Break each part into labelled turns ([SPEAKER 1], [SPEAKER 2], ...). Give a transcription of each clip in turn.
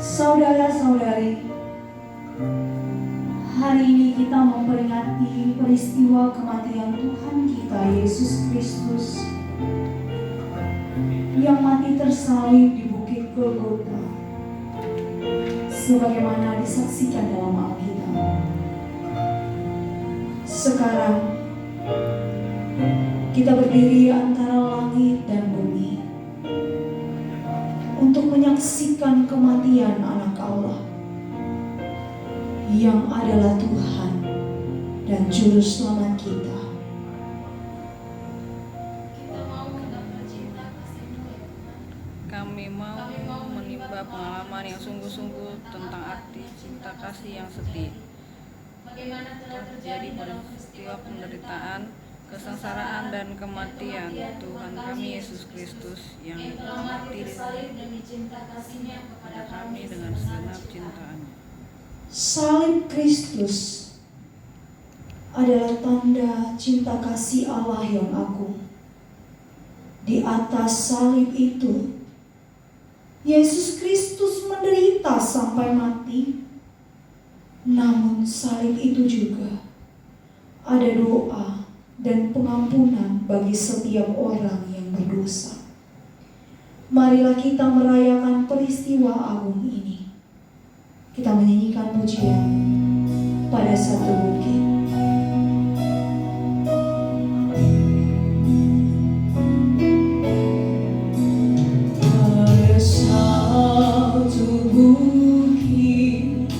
[SPEAKER 1] Saudara-saudari, hari ini kita memperingati peristiwa kematian Tuhan kita Yesus Kristus yang mati tersalib di Bukit Golgota, sebagaimana disaksikan dalam Alkitab. Sekarang kita berdiri antara langit dan bumi untuk menyaksikan kematian Anak Allah yang adalah Tuhan dan Juru Selamat kita.
[SPEAKER 2] Kami mau menimba pengalaman yang sungguh-sungguh tentang arti cinta kasih yang setia. Telah terjadi pada peristiwa penderitaan, kesengsaraan dan kematian Tuhan kami Yesus Kristus yang mati demi cinta kasih-Nya kepada kami dengan segenap cinta-Nya.
[SPEAKER 1] Salib Kristus adalah tanda cinta kasih Allah yang agung. Di atas salib itu, Yesus Kristus menderita sampai mati. Namun salib itu juga ada doa dan pengampunan bagi setiap orang yang berdosa. Marilah kita merayakan peristiwa agung ini. Kita menyanyikan pujian pada satu bukit. Pada satu bukit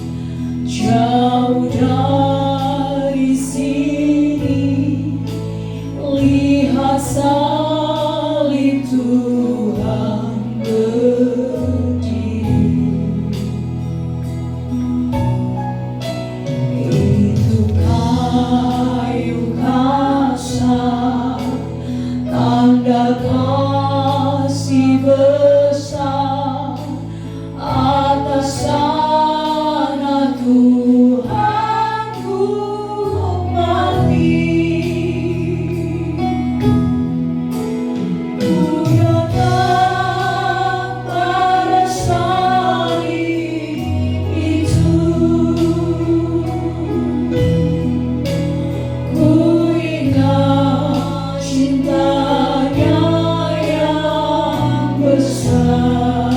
[SPEAKER 1] jauh dari sini, lihat salib Tuhan berdiri. Itu kayu kasar, tanda kasih besar atas sana Tuhanku mati. Ku datang pada salib itu, ku ingat cintanya yang besar.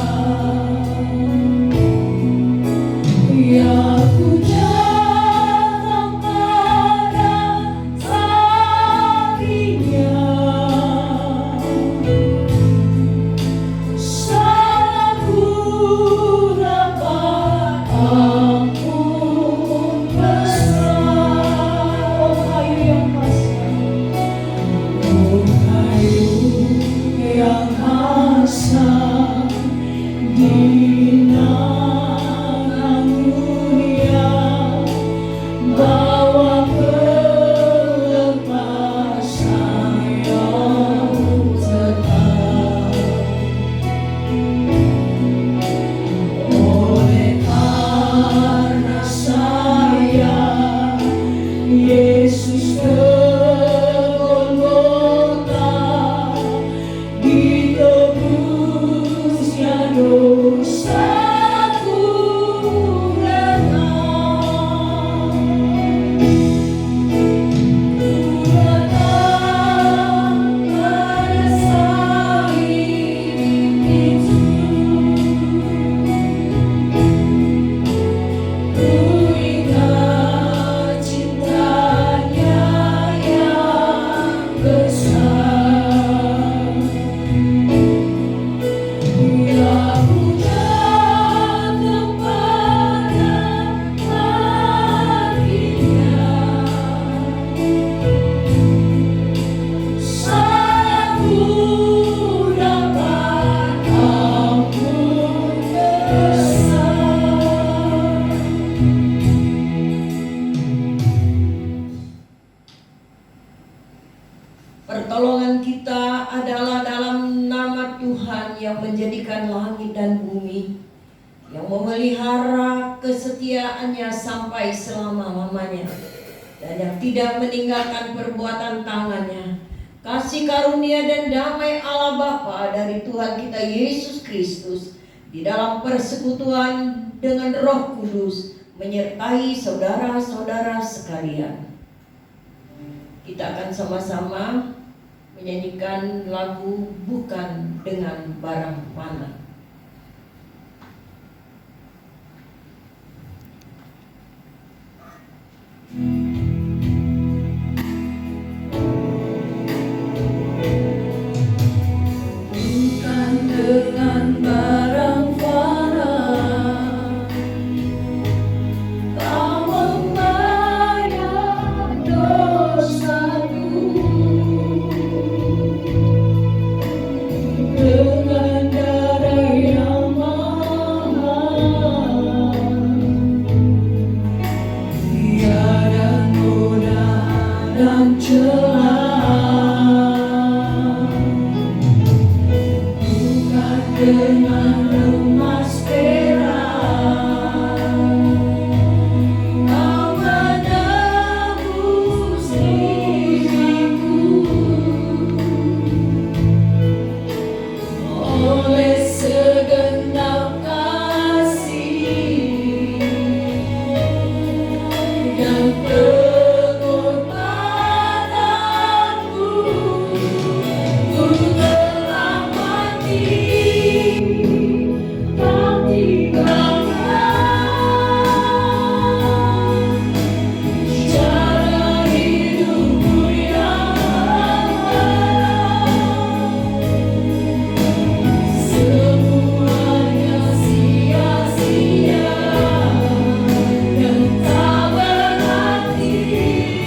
[SPEAKER 1] Ya ku datang pada salibnya, salahku dapat ampun besar. Oh kayu yang kasar, oh kayu yang kasar, dinangan mulia, bawa kelepasan yang tetap. Oleh karena saya Yesus bergolgota, ditebusnya dosaku renang. Ku datang pada salib itu, ku ingat cintanya yang besar. Ya ku datang pada salibnya, salahku dapat ampun besar.
[SPEAKER 3] Pertolongan kita adalah dalam nama Tuhan yang menjadikan langit dan bumi, yang memelihara kesetiaannya sampai selama-lamanya, dan yang tidak meninggalkan perbuatan tangannya. Kasih karunia dan damai Allah Bapa dari Tuhan kita Yesus Kristus di dalam persekutuan dengan Roh Kudus menyertai saudara-saudara sekalian. Kita akan sama-sama menyanyikan lagu Bukan Dengan Barang Mana.
[SPEAKER 1] Bukan dengan barang fana Kau membayar dosaku, dengan darah yang mahal. Tiada noda dan celah, bukan dengan emas perak Kau menebus diriku, oleh segenap kasih dan pengorbananmu. Ku telah mati, kau tinggalkan cara hidupku yang semuanya sia-sia dan tak berarti lagi.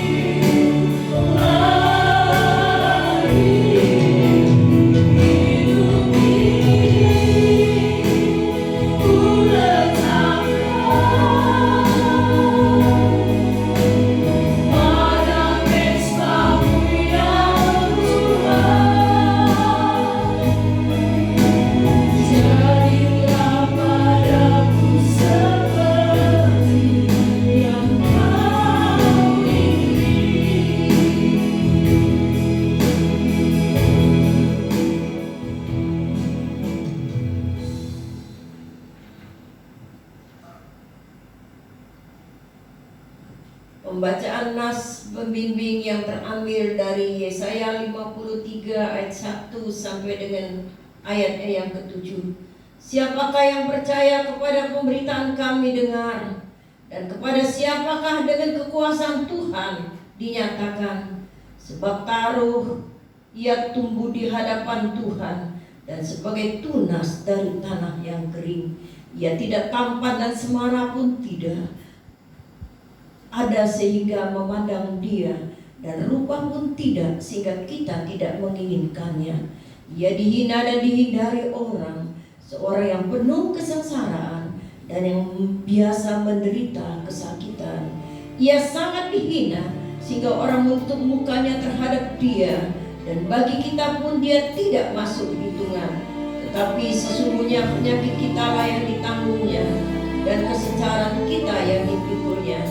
[SPEAKER 1] Hidup ini ku letakkan pada mesbah-Mu ya Tuhan. Jadilah padaku seperti yang Kau
[SPEAKER 3] Pembacaan nas pembimbing yang terambil dari Yesaya 53 ayat 1 sampai dengan ayatnya yang ke-7. Siapakah yang percaya kepada pemberitaan kami dengar, dan kepada siapakah dengan kekuasaan Tuhan dinyatakan? Sebab taruh ia tumbuh di hadapan Tuhan, dan sebagai tunas dari tanah yang kering. Ia tidak tampan dan semara pun tidak ada sehingga memandang dia, dan rupa pun tidak sehingga kita tidak menginginkannya. Ia dihina dan dihindari orang, seorang yang penuh kesengsaraan dan yang biasa menderita kesakitan. Ia sangat dihina sehingga orang menutup mukanya terhadap dia, dan bagi kita pun dia tidak masuk hitungan. Tetapi sesungguhnya penyakit kita lah yang ditanggungnya, dan kesecaran kita yang dipikulnya.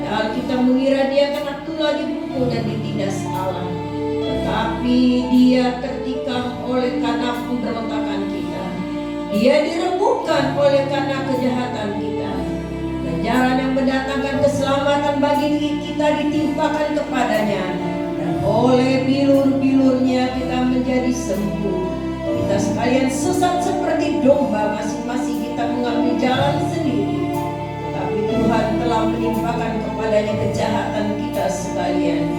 [SPEAKER 3] Padahal kita mengira dia kena tulah dipukul dan ditindas Allah, tetapi dia tertikam oleh karena pemberontakan kita. Dia diremukkan oleh karena kejahatan kita. Ganjaran yang mendatangkan keselamatan bagi kita ditimpakan kepadanya, dan oleh bilur-bilurnya kita menjadi sembuh. Kita sekalian sesat seperti domba, masing-masing kita mengambil jalan sendiri. Tapi Tuhan telah menimpakan kepadanya kejahatan kita sekalian.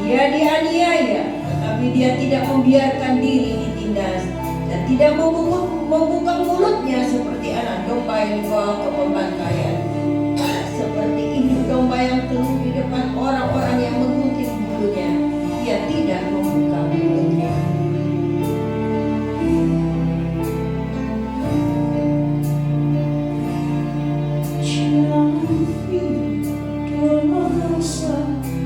[SPEAKER 3] Dia dianiaya, tetapi dia tidak membiarkan diri ditindas, dan tidak membuka mulutnya seperti anak domba yang dibawa ke pembantaian. Seperti induk domba yang teluh di depan orang-orang yang menggunting bulunya, dia tidak membuka mulutnya.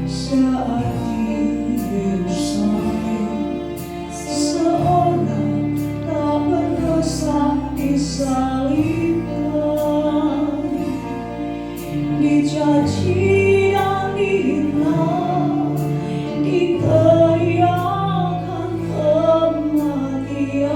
[SPEAKER 1] Saat di Yerusalem, seorang tak berdosa disalibkan, dicaci dan dihina, diteriakan kematiannya.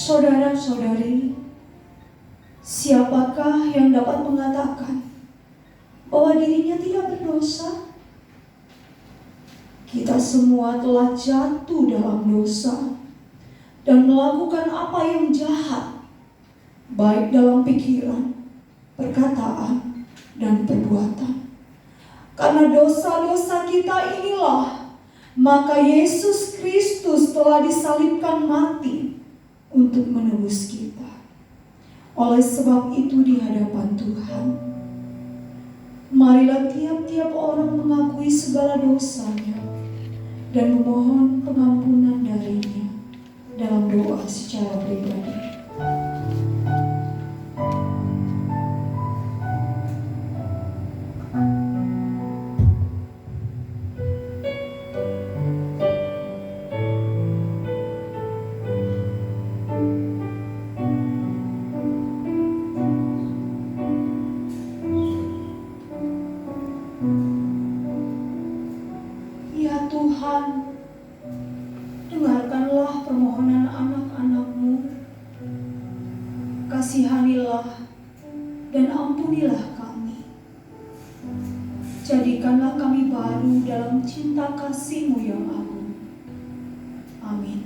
[SPEAKER 1] Saudara-saudari, siapakah yang dapat mengatakan bahwa dirinya tidak berdosa? Kita semua telah jatuh dalam dosa dan melakukan apa yang jahat, baik dalam pikiran, perkataan, dan perbuatan. Karena dosa-dosa kita inilah, maka Yesus Kristus telah disalibkan mati untuk menebus kita. Oleh sebab itu di hadapan Tuhan, marilah tiap-tiap orang mengakui segala dosanya dan memohon pengampunan darinya dalam doa secara pribadi. Tuhan, dengarkanlah permohonan anak-anak-Mu. Kasihanilah dan ampunilah kami. Jadikanlah kami baru dalam cinta kasih-Mu yang agung. Amin.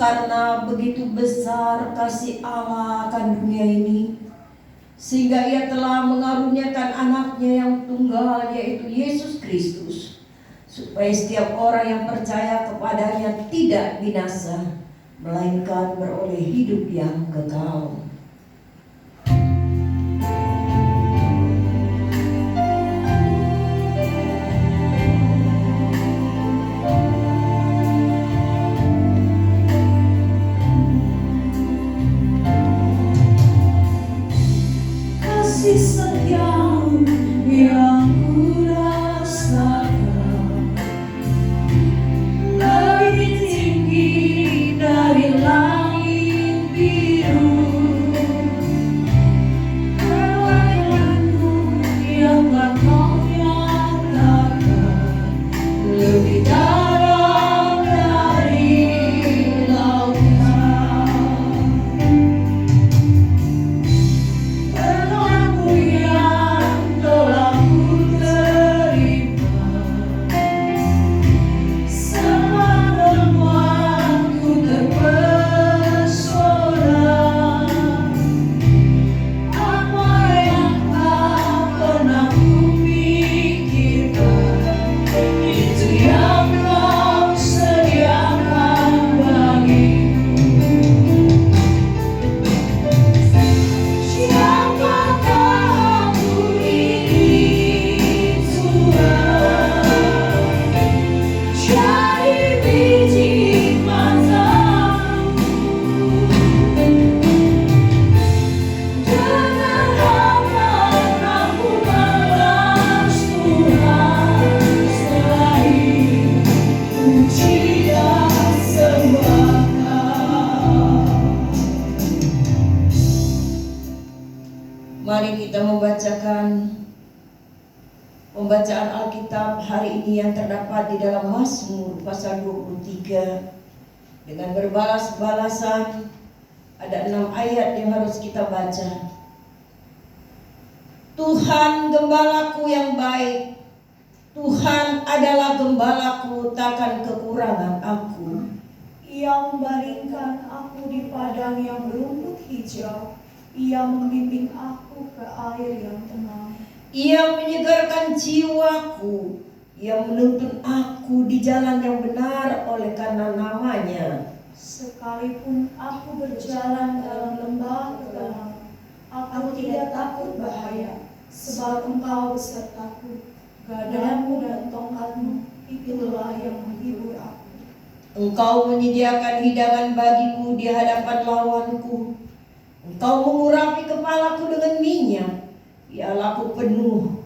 [SPEAKER 3] Karena begitu besar kasih Allah akan dunia ini, sehingga Ia telah mengaruniakan anaknya yang tunggal, yaitu Yesus Kristus, supaya setiap orang yang percaya kepadanya tidak binasa, melainkan beroleh hidup yang kekal.
[SPEAKER 1] Kasih setiamu yang kurasakan lebih tinggi dari langit biru.
[SPEAKER 3] Mari kita membacakan pembacaan Alkitab hari ini yang terdapat di dalam Mazmur pasal 23 dengan berbalas-balasan. Ada 6 ayat yang harus kita baca. Tuhan gembalaku yang baik, Tuhan adalah gembalaku, takkan kekurangan aku.
[SPEAKER 1] Ia membaringkan aku di padang yang berumput hijau. Ia membimbing aku ke air yang tenang.
[SPEAKER 3] Ia menyegarkan jiwaku. Ia menuntun aku di jalan yang benar oleh karena namanya.
[SPEAKER 1] Sekalipun aku berjalan dalam lembah kegelapan, aku tidak takut bahaya, sebab Engkau besertaku. Gadamu dan tongkatmu, itulah yang menghibur aku.
[SPEAKER 3] Engkau menyediakan hidangan bagiku di hadapan lawanku. Engkau mengurapi kepalaku dengan minyak, pialaku penuh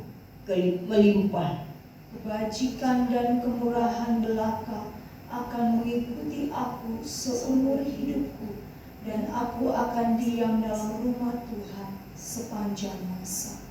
[SPEAKER 3] melimpah.
[SPEAKER 1] Kebajikan dan kemurahan belaka akan mengikuti aku seumur hidupku, dan aku akan diam dalam rumah Tuhan sepanjang masa.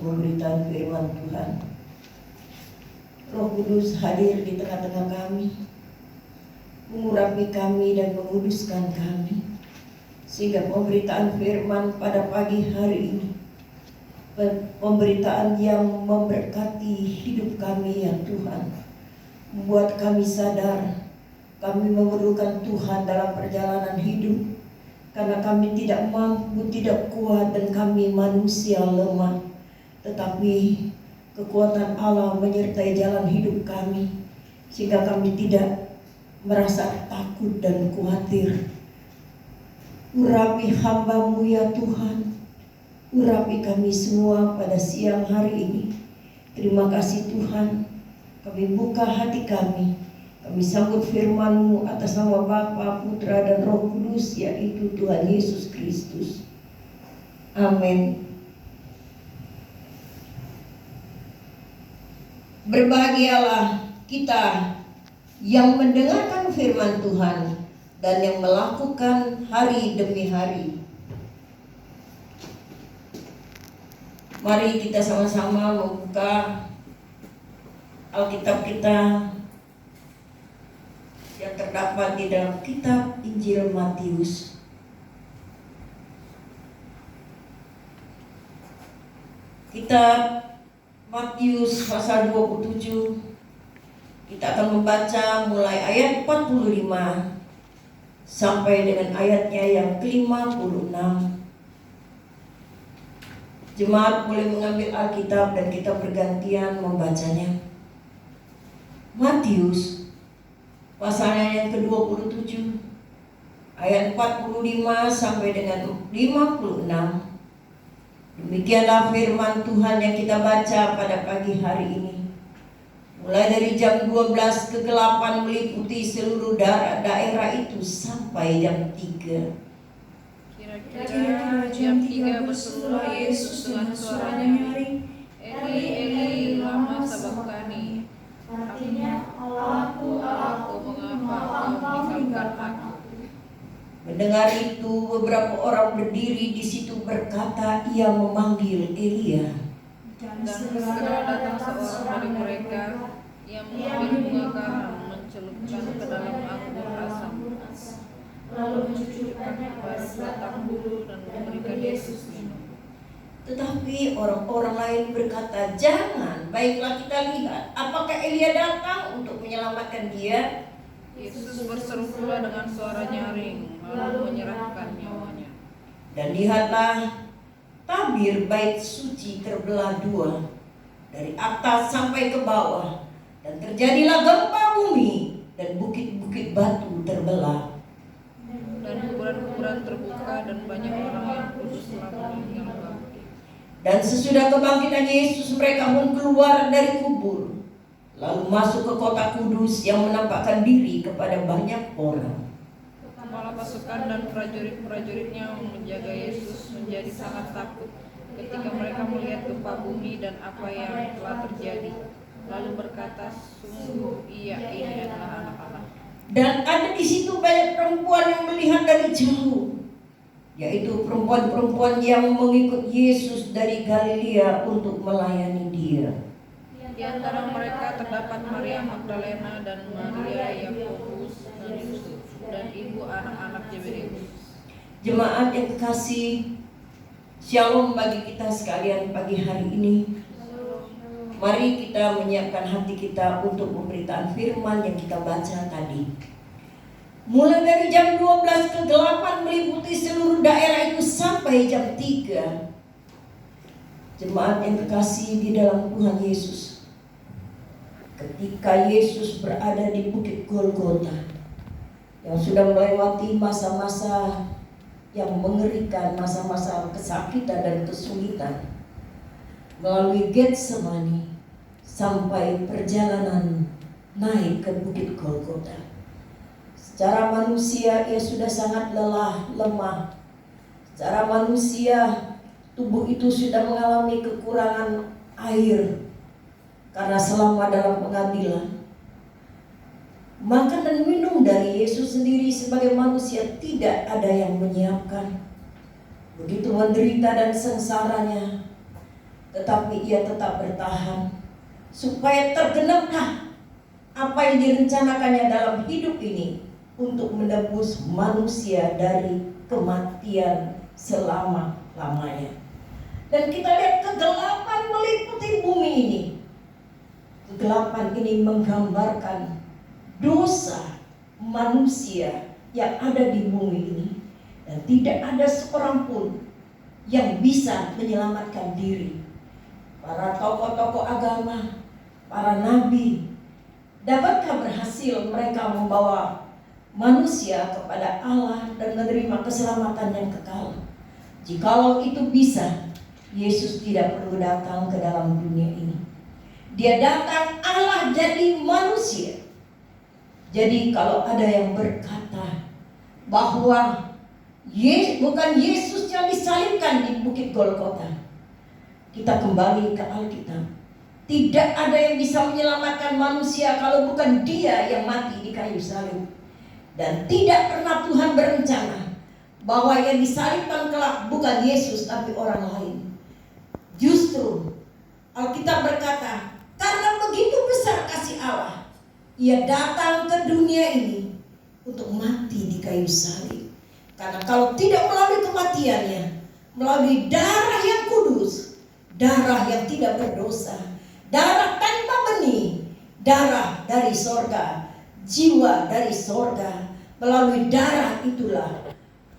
[SPEAKER 1] pemberitaan firman Tuhan. Roh Kudus hadir di tengah-tengah kami, mengurapi kami dan menguduskan kami, sehingga pemberitaan firman pada pagi hari ini, pemberitaan yang memberkati hidup kami ya Tuhan, membuat kami sadar kami memerlukan Tuhan dalam perjalanan hidup, karena kami tidak mampu, tidak kuat, dan kami manusia lemah. Tetapi kekuatan Allah menyertai jalan hidup kami, sehingga kami tidak merasa takut dan khawatir. Urapi hamba-Mu ya Tuhan, urapi kami semua pada siang hari ini. Terima kasih Tuhan, kami buka hati kami sambut firman-Mu atas nama Bapa, Putra, dan Roh Kudus, yaitu Tuhan Yesus Kristus. Amin. Berbahagialah kita yang mendengarkan firman Tuhan dan yang melakukan hari demi hari. Mari kita sama-sama membuka Alkitab kita yang terdapat di dalam kitab Injil Matius. Kitab Matius pasal 27. Kita akan membaca mulai ayat 45 sampai dengan ayatnya yang ke-56. Jemaat boleh mengambil Alkitab dan kita bergantian membacanya. Matius pasalnya yang ke-27 ayat 45 sampai dengan 56. Demikianlah firman Tuhan yang kita baca pada pagi hari ini. Mulai dari jam 12 kegelapan meliputi seluruh daerah itu sampai jam 3.
[SPEAKER 2] Kira-kira jam 3 berserulah Yesus dengan suara nyaring, Eli, Eli, lama sabachthani. Artinya, Allahku, Allahku, mengapa kau meninggalkan aku?
[SPEAKER 1] Mendengar itu, beberapa orang berdiri di situ berkata, ia memanggil Elia.
[SPEAKER 2] Dan segera datang seorang dari mereka yang mengambil bunga karam, mencelupkan ke dalam anggur asam, lalu mencucukkannya pada batang bulu dan memberikan Yesus minum.
[SPEAKER 1] Tetapi orang-orang lain berkata, jangan, baiklah kita lihat, apakah Elia datang untuk menyelamatkan dia?
[SPEAKER 2] Yesus berseru pula dengan suara nyaring, lalu menyerahkan nyawanya.
[SPEAKER 1] Dan lihatlah, tabir bait suci terbelah dua, dari atas sampai ke bawah, dan terjadilah gempa bumi, dan bukit-bukit batu terbelah.
[SPEAKER 2] Dan kuburan-kuburan terbuka, dan banyak orang yang kudus telah meninggal.
[SPEAKER 1] Dan sesudah kebangkitan Yesus, mereka pun keluar dari kubur, lalu masuk ke kota kudus yang menampakkan diri kepada banyak orang.
[SPEAKER 2] Kepala pasukan dan prajurit-prajuritnya menjaga Yesus menjadi sangat takut ketika mereka melihat gempa bumi dan apa yang telah terjadi. Lalu berkata, sungguh ini adalah anak Allah.
[SPEAKER 1] Dan ada di situ banyak perempuan yang melihat dari jauh, yaitu perempuan-perempuan yang mengikut Yesus dari Galilea untuk melayani dia.
[SPEAKER 2] Di antara mereka terdapat Maria Magdalena dan Maria Yakobus dan Yusuf dan ibu anak-anak Zebedeus.
[SPEAKER 1] Jemaat yang kekasih, shalom bagi kita sekalian pagi hari ini. Mari kita menyiapkan hati kita untuk pemberitaan firman yang kita baca tadi. Mulai dari jam 12 kegelapan meliputi seluruh daerah itu sampai jam 3. Jemaat yang kekasih di dalam Tuhan Yesus, ketika Yesus berada di Bukit Golgota, yang sudah melewati masa-masa yang mengerikan, masa-masa kesakitan dan kesulitan, melalui Getsemani sampai perjalanan naik ke Bukit Golgota. Secara manusia ia sudah sangat lelah, lemah. Secara manusia tubuh itu sudah mengalami kekurangan air karena selama dalam pengadilan. Makan dan minum dari Yesus sendiri sebagai manusia tidak ada yang menyiapkan. Begitu menderita dan sengsaranya, tetapi ia tetap bertahan supaya tergenaplah apa yang direncanakannya dalam hidup ini untuk menebus manusia dari kematian selama-lamanya. Dan kita lihat kegelapan meliputi bumi ini. Kegelapan ini menggambarkan dosa manusia yang ada di bumi ini, dan tidak ada seorang pun yang bisa menyelamatkan diri. Para tokoh-tokoh agama, para nabi, dapatkah berhasil mereka membawa manusia kepada Allah dan menerima keselamatan yang kekal? Jikalau itu bisa, Yesus tidak perlu datang ke dalam dunia ini. Dia datang, Allah jadi manusia. Jadi kalau ada yang berkata bahwa bukan Yesus yang disalibkan di Bukit Golgota, kita kembali ke Alkitab. Tidak ada yang bisa menyelamatkan manusia kalau bukan Dia yang mati di kayu salib. Dan tidak pernah Tuhan berencana bahwa yang disalibkan kelak bukan Yesus tapi orang lain. Justru Alkitab berkata, karena begitu besar kasih Allah, Ia datang ke dunia ini untuk mati di kayu salib. Karena kalau tidak melalui kematiannya, melalui darah yang kudus, darah yang tidak berdosa, darah tanpa benih, darah dari sorga, jiwa dari sorga, Melalui darah itulah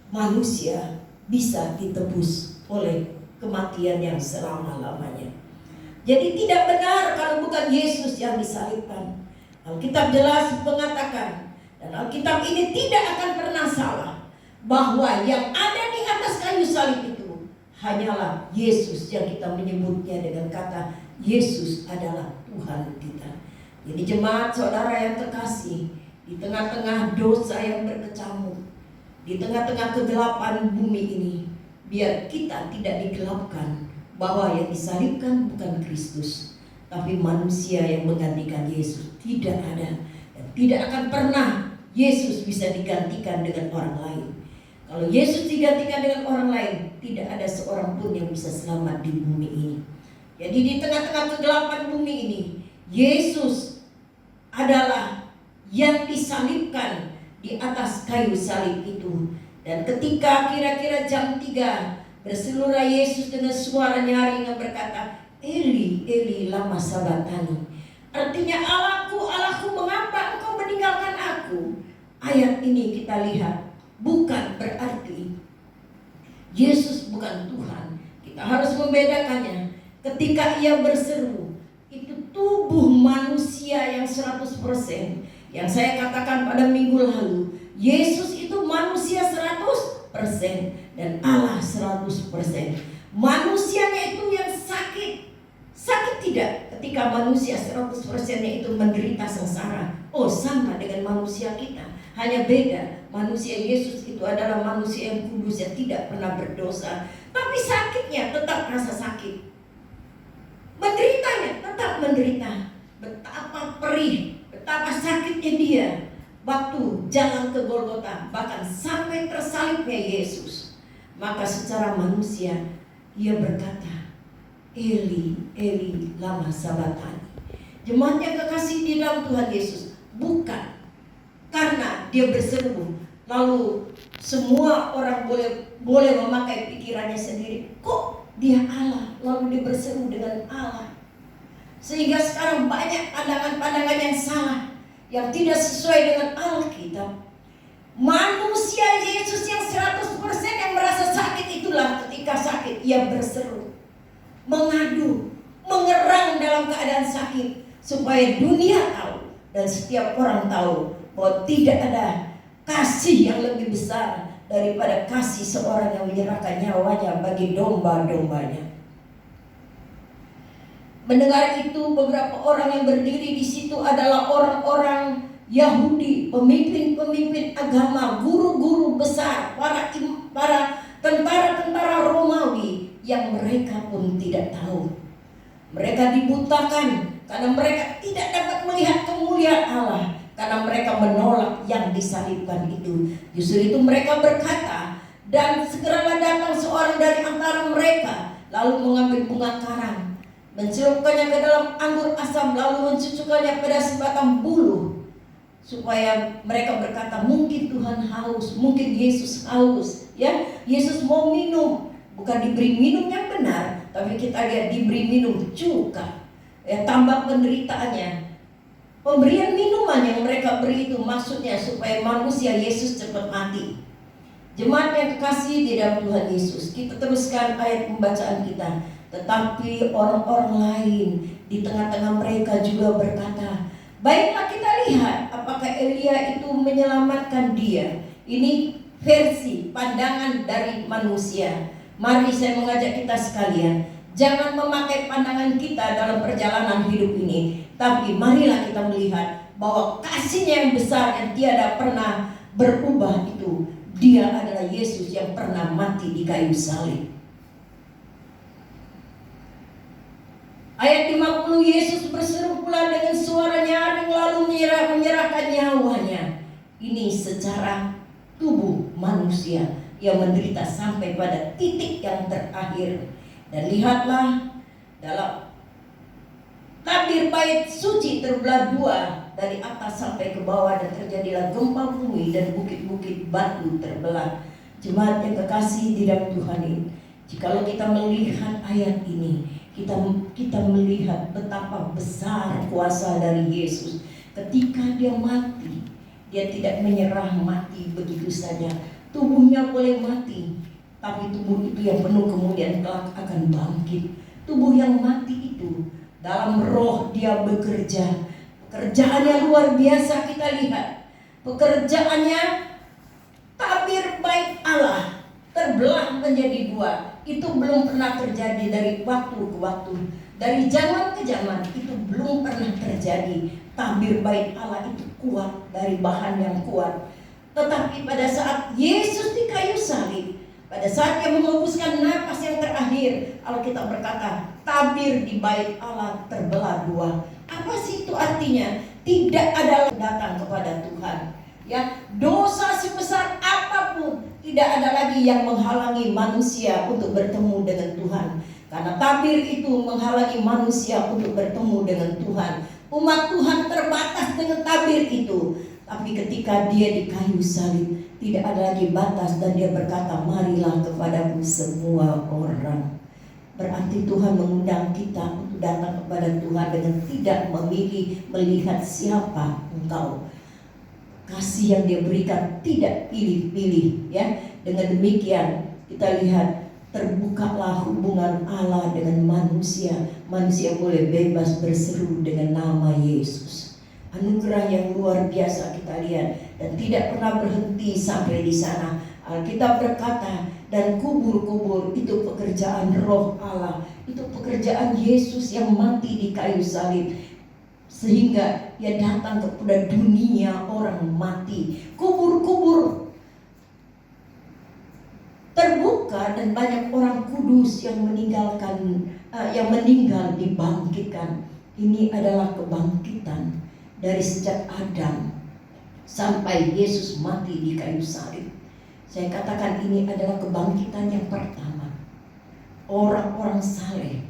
[SPEAKER 1] manusia bisa ditebus oleh kematian yang selama-lamanya. Jadi tidak benar kalau bukan Yesus yang disalibkan. Alkitab jelas mengatakan, dan Alkitab ini tidak akan pernah salah, bahwa yang ada di atas kayu salib itu hanyalah Yesus, yang kita menyebutnya dengan kata Yesus adalah Tuhan kita. Jadi jemaat saudara yang terkasih, di tengah-tengah dosa yang berkecamuk, di tengah-tengah kegelapan bumi ini, biar kita tidak digelapkan bahwa yang disalibkan bukan Kristus, tapi manusia yang menggantikan Yesus. Tidak ada dan tidak akan pernah Yesus bisa digantikan dengan orang lain. Kalau Yesus digantikan dengan orang lain, tidak ada seorang pun yang bisa selamat di bumi ini. Jadi di tengah-tengah kegelapan bumi ini, Yesus adalah yang disalibkan di atas kayu salib itu. Dan ketika kira-kira jam 3, berseluruh Yesus dengan suara nyaring yang berkata, Eli, Eli, lama sabatani. Artinya, Allahku, Allahku, mengapa engkau meninggalkan aku? Ayat ini kita lihat, bukan berarti Yesus bukan Tuhan. Kita harus membedakannya. Ketika ia berseru, itu tubuh manusia yang 100%. Yang saya katakan pada minggu lalu, Yesus itu manusia 100% dan Allah 100%. Manusianya itu yang sakit. Sakit tidak ketika manusia 100%-nya itu menderita sengsara. Oh, sama dengan manusia kita. Hanya beda, manusia Yesus itu adalah manusia yang kudus, yang tidak pernah berdosa. Tapi sakitnya tetap rasa sakit. Menderitanya tetap menderita. Betapa perih, betapa sakitnya dia waktu jalan ke Golgota, bahkan sampai tersalibnya Yesus. Maka secara manusia ia berkata, Eli, Eli, lama sabatani. Jemaat yang kekasih di dalam Tuhan Yesus, bukan karena dia berseru lalu semua orang boleh memakai pikirannya sendiri. Kok dia Allah lalu dia berseru dengan Allah? Sehingga sekarang banyak pandangan-pandangan yang salah, yang tidak sesuai dengan Alkitab. Manusia Yesus yang 100% yang merasa sakit itulah ketika sakit ia berseru, mengadu, mengerang dalam keadaan sakit, supaya dunia tahu dan setiap orang tahu bahwa tidak ada kasih yang lebih besar daripada kasih seorang yang menyerahkan nyawanya bagi domba-dombanya. Mendengar itu, beberapa orang yang berdiri di situ adalah orang-orang Yahudi, pemimpin-pemimpin agama, guru-guru besar, para tentara-tentara Romawi yang mereka pun tidak tahu. Mereka dibutakan karena mereka tidak dapat melihat kemuliaan Allah, karena mereka menolak yang disalibkan itu. Justru itu mereka berkata, dan segeralah datang seorang dari antara mereka, lalu mengambil bunga karang, mencelupkannya ke dalam anggur asam, lalu mencucukkannya pada sebatang buluh, supaya mereka berkata, mungkin Tuhan haus, mungkin Yesus haus. Ya, Yesus mau minum, bukan diberi minum yang benar, tapi kita lihat diberi minum cuka. Ya, tambah penderitaannya. Pemberian minuman yang mereka beri itu maksudnya supaya manusia Yesus cepat mati. Jemaat yang kekasih di dalam Tuhan Yesus, kita teruskan ayat pembacaan kita. Tetapi orang-orang lain di tengah-tengah mereka juga berkata, baiklah kita lihat apakah Elia itu menyelamatkan dia. Ini versi pandangan dari manusia. Mari saya mengajak kita sekalian, jangan memakai pandangan kita dalam perjalanan hidup ini, tapi marilah kita melihat bahwa kasihnya yang besar yang tiada pernah berubah itu, dia adalah Yesus yang pernah mati di kayu salib. Ayat 50, Yesus berseru pula dengan suara nyaring lalu menyerahkan nyawanya. Ini secara tubuh manusia yang menderita sampai pada titik yang terakhir. Dan lihatlah, dalam tabir bait suci terbelah dua dari atas sampai ke bawah, dan terjadilah gempa bumi dan bukit-bukit batu terbelah. Jemaat yang kekasih di dalam Tuhan ini, jikalau kita melihat ayat ini, kita melihat betapa besar kuasa dari Yesus ketika dia mati Dia tidak menyerah mati begitu saja. Tubuhnya boleh mati, tapi tubuh itu yang penuh kemuliaan kelak akan bangkit. Tubuh yang mati itu dalam roh dia bekerja. Pekerjaannya luar biasa kita lihat. Pekerjaannya tabir bait Allah terbelah menjadi dua. Itu belum pernah terjadi dari waktu ke waktu. Dari zaman ke zaman itu belum pernah terjadi. Tabir bait Allah itu kuat dari bahan yang kuat. Tetapi pada saat Yesus di kayu salib, pada saat dia mengembuskan napas yang terakhir, Alkitab berkata, tabir di bait Allah terbelah dua. Apa sih itu artinya? Tidak ada datang kepada Tuhan. Ya, dosa sebesar apapun tidak ada lagi yang menghalangi manusia untuk bertemu dengan Tuhan. Karena tabir itu menghalangi manusia untuk bertemu dengan Tuhan. Umat Tuhan terbatas dengan tabir itu. Tapi ketika dia di kayu salib, tidak ada lagi batas, dan dia berkata, marilah kepadaku semua orang. Berarti Tuhan mengundang kita untuk datang kepada Tuhan dengan tidak memilih melihat siapa engkau. Kasih yang dia berikan tidak pilih-pilih, ya. Dengan demikian kita lihat terbukalah hubungan Allah dengan manusia. Manusia boleh bebas berseru dengan nama Yesus. Anugerah yang luar biasa kita lihat, dan tidak pernah berhenti sampai di sana. Alkitab berkata, dan kubur-kubur itu pekerjaan roh Allah, itu pekerjaan Yesus yang mati di kayu salib, sehingga dia datang kepada dunia orang mati. Kubur-kubur terbuka dan banyak orang kudus yang meninggal dibangkitkan. Ini adalah kebangkitan dari sejak Adam sampai Yesus mati di kayu salib. Saya katakan ini adalah kebangkitan yang pertama. Orang-orang saleh,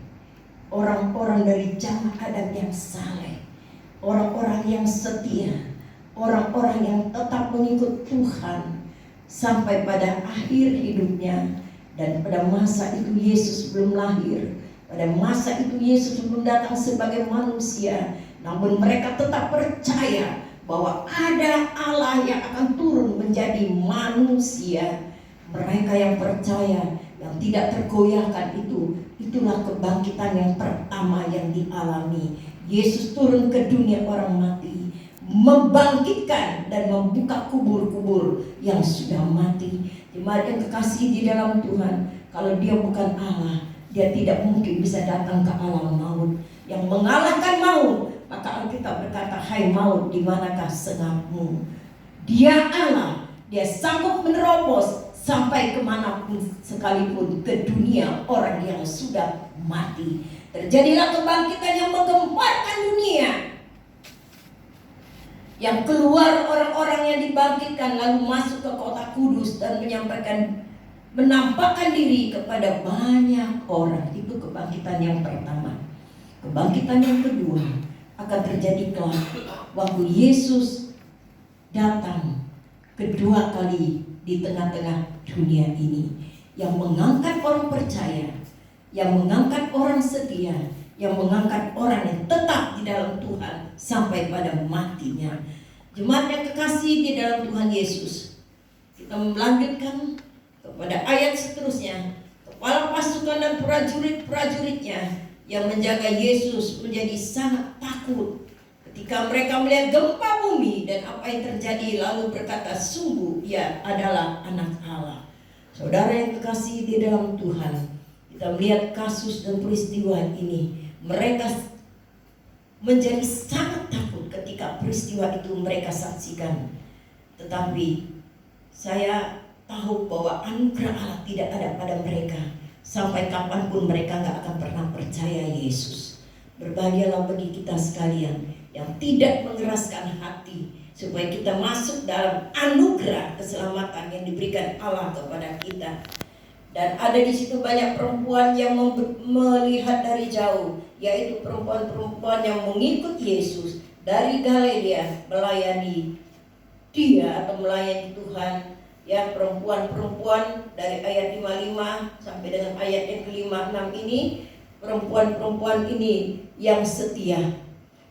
[SPEAKER 1] orang-orang dari zaman Adam yang saleh, orang-orang yang setia, orang-orang yang tetap mengikut Tuhan sampai pada akhir hidupnya. Dan pada masa itu Yesus belum lahir, pada masa itu Yesus belum datang sebagai manusia, namun mereka tetap percaya bahwa ada Allah yang akan turun menjadi manusia. Mereka yang percaya, yang tidak tergoyahkan itulah kebangkitan yang pertama yang dialami. Yesus turun ke dunia orang mati, membangkitkan dan membuka kubur-kubur yang sudah mati. Jemaat yang kekasih di dalam Tuhan, kalau dia bukan Allah, dia tidak mungkin bisa datang ke alam maut. Yang mengalahkan maut, maka Alkitab berkata, hai maut, di manakah sengapmu? Dia Allah, dia sanggup menerobos sampai kemanapun sekalipun ke dunia orang yang sudah mati. Terjadilah kebangkitan yang menggemparkan dunia. Yang keluar orang-orang yang dibangkitkan lalu masuk ke kota kudus dan menampakkan diri kepada banyak orang. Itu kebangkitan yang pertama. Kebangkitan yang kedua akan terjadi kelak waktu Yesus datang kedua kali di tengah-tengah dunia ini, yang mengangkat orang percaya, yang mengangkat orang setia, yang mengangkat orang yang tetap di dalam Tuhan sampai pada matinya. Jemaat yang kekasih di dalam Tuhan Yesus, kita melanjutkan kepada ayat seterusnya. Kepala pasukan dan prajurit-prajuritnya yang menjaga Yesus menjadi sangat takut ketika mereka melihat gempa bumi dan apa yang terjadi, lalu berkata, sungguh ia adalah anak Allah. Saudara yang kekasih di dalam Tuhan, kita melihat kasus dan peristiwa ini. Mereka menjadi sangat takut ketika peristiwa itu mereka saksikan. Tetapi saya tahu bahwa anugerah Allah tidak ada pada mereka. Sampai kapanpun mereka gak akan pernah percaya Yesus. Berbahagialah bagi kita sekalian yang tidak mengeraskan hati, supaya kita masuk dalam anugerah keselamatan yang diberikan Allah kepada kita. Dan ada di situ banyak perempuan yang melihat dari jauh, yaitu perempuan-perempuan yang mengikut Yesus dari Galilea melayani dia atau melayani Tuhan. Ya, perempuan-perempuan dari ayat 55 sampai dengan ayat yang ke-56 ini, perempuan-perempuan ini yang setia,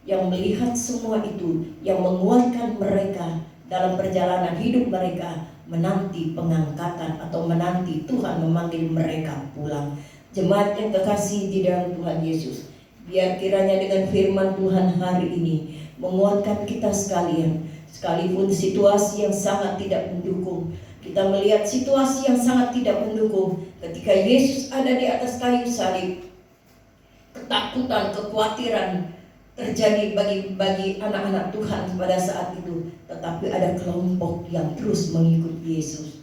[SPEAKER 1] yang melihat semua itu, yang menguatkan mereka dalam perjalanan hidup mereka menanti pengangkatan atau menanti Tuhan memanggil mereka pulang. Jemaat yang kekasih di dalam Tuhan Yesus, biar kiranya dengan firman Tuhan hari ini menguatkan kita sekalian. Sekalipun situasi yang sangat tidak mendukung, kita melihat situasi yang sangat tidak mendukung ketika Yesus ada di atas kayu salib. Ketakutan, kekhawatiran terjadi bagi anak-anak Tuhan pada saat itu. Tetapi ada kelompok yang terus mengikut Yesus.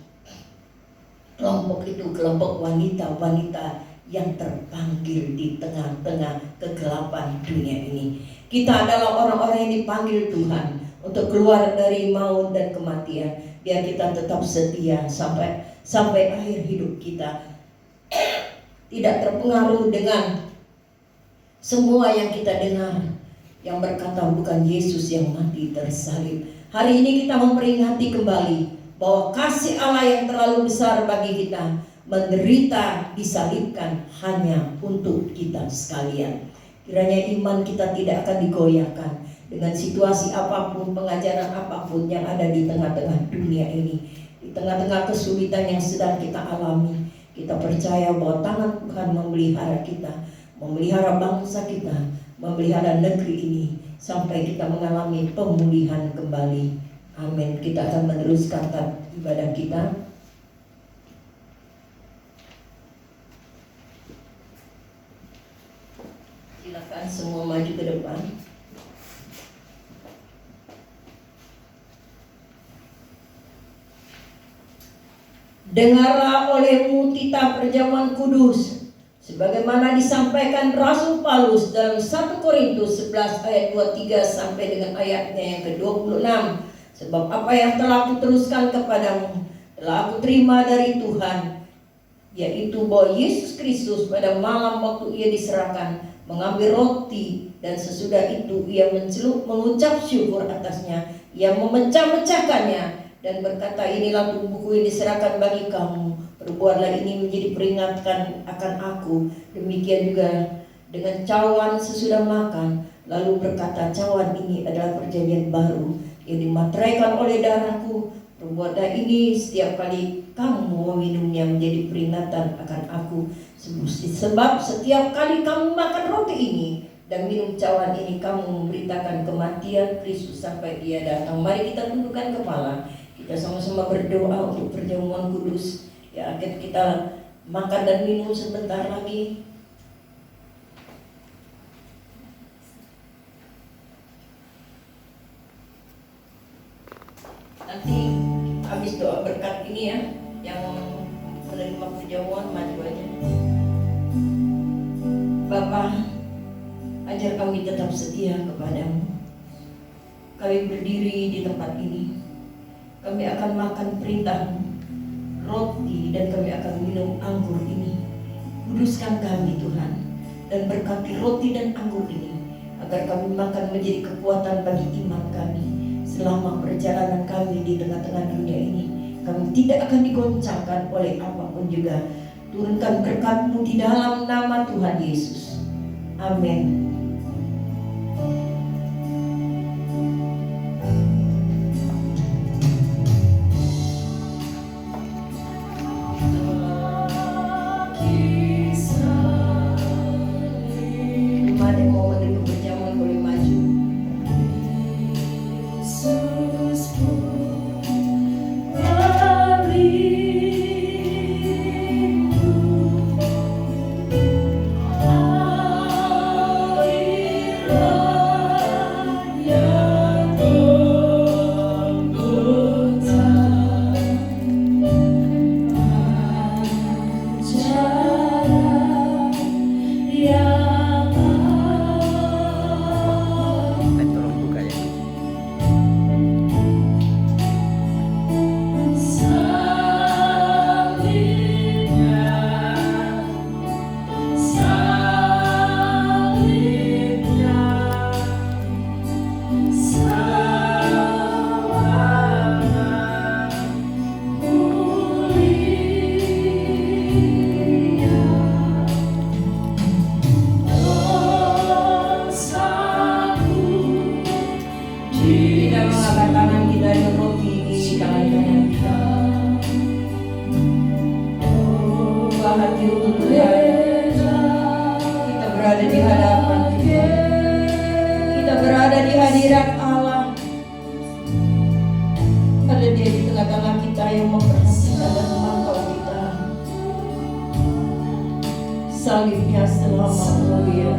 [SPEAKER 1] Kelompok itu kelompok wanita-wanita yang terpanggil di tengah-tengah kegelapan dunia ini. Kita adalah orang-orang yang dipanggil Tuhan untuk keluar dari maut dan kematian. Biar kita tetap setia sampai akhir hidup kita. Tidak terpengaruh dengan semua yang kita dengar yang berkata bukan Yesus yang mati tersalib. Hari ini kita memperingati kembali bahwa kasih Allah yang terlalu besar bagi kita menderita disalibkan hanya untuk kita sekalian. Kiranya iman kita tidak akan digoyahkan dengan situasi apapun, pengajaran apapun yang ada di tengah-tengah dunia ini. Di tengah-tengah kesulitan yang sedang kita alami, kita percaya bahwa tangan Tuhan memelihara kita, memelihara bangsa kita, memelihara negeri ini sampai kita mengalami pemulihan kembali. Amin. Kita akan meneruskan ibadah kita. Silakan semua maju ke depan. Dengarlah olehmu titah perjamuan kudus, sebagaimana disampaikan Rasul Paulus dalam 1 Korintus 11 ayat 23 sampai dengan ayatnya yang ke-26. Sebab apa yang telah kuteruskan kepadamu telah aku terima dari Tuhan, yaitu bahwa Yesus Kristus pada malam waktu ia diserahkan mengambil roti, dan sesudah itu ia mengucap syukur atasnya, ia memecah-mecahkannya dan berkata, inilah tubuhku yang diserahkan bagi kamu, perbuatlah ini menjadi peringatan akan aku. Demikian juga dengan cawan sesudah makan, lalu berkata, cawan ini adalah perjanjian baru yang dimateraikan oleh darahku. Perbuatlah ini setiap kali kamu meminumnya menjadi peringatan akan aku. Sebab setiap kali kamu makan roti ini dan minum cawan ini, kamu memberitakan kematian Kristus sampai dia datang. Mari kita tundukkan kepala, kita sama-sama berdoa untuk perjamuan kudus yang akan kita makan dan minum sebentar lagi. Nanti habis doa berkat ini ya, yang menerima perjamuan maju aja. Bapa, ajar kami tetap setia kepadamu. Kami berdiri di tempat ini, kami akan makan perintahmu, roti, dan kami akan minum anggur ini. Kuduskan kami Tuhan, dan berkati roti dan anggur ini, agar kami makan menjadi kekuatan bagi iman kami selama perjalanan kami di tengah-tengah dunia ini. Kami tidak akan digoncangkan oleh apapun juga. Turunkan berkat-Mu di dalam nama Tuhan Yesus. Amin. Ada yang mau menerima perjamuan boleh maju. buka hati untuk Tuhan. Kita berada di hadapan Tuhan. Kita berada di hadirat Allah. Ada Dia di tengah-tengah kita yang memperhatikan dan memantau kita. Salibnya selama mulia.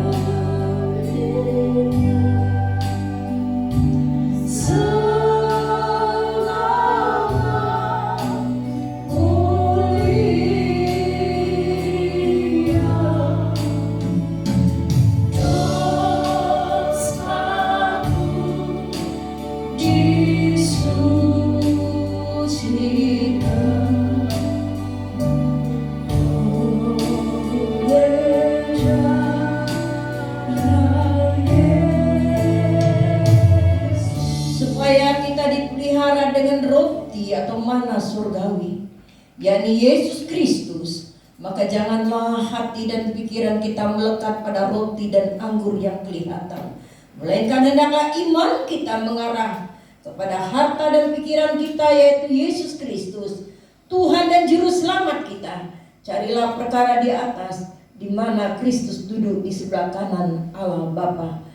[SPEAKER 1] Surgawi, yakni Yesus Kristus, maka janganlah hati dan pikiran kita melekat pada roti dan anggur yang kelihatan, melainkan hendaklah iman kita mengarah kepada harta dan pikiran kita, yaitu Yesus Kristus, Tuhan dan Juru Selamat kita. Carilah perkara di atas, di mana Kristus duduk di sebelah kanan Allah Bapa.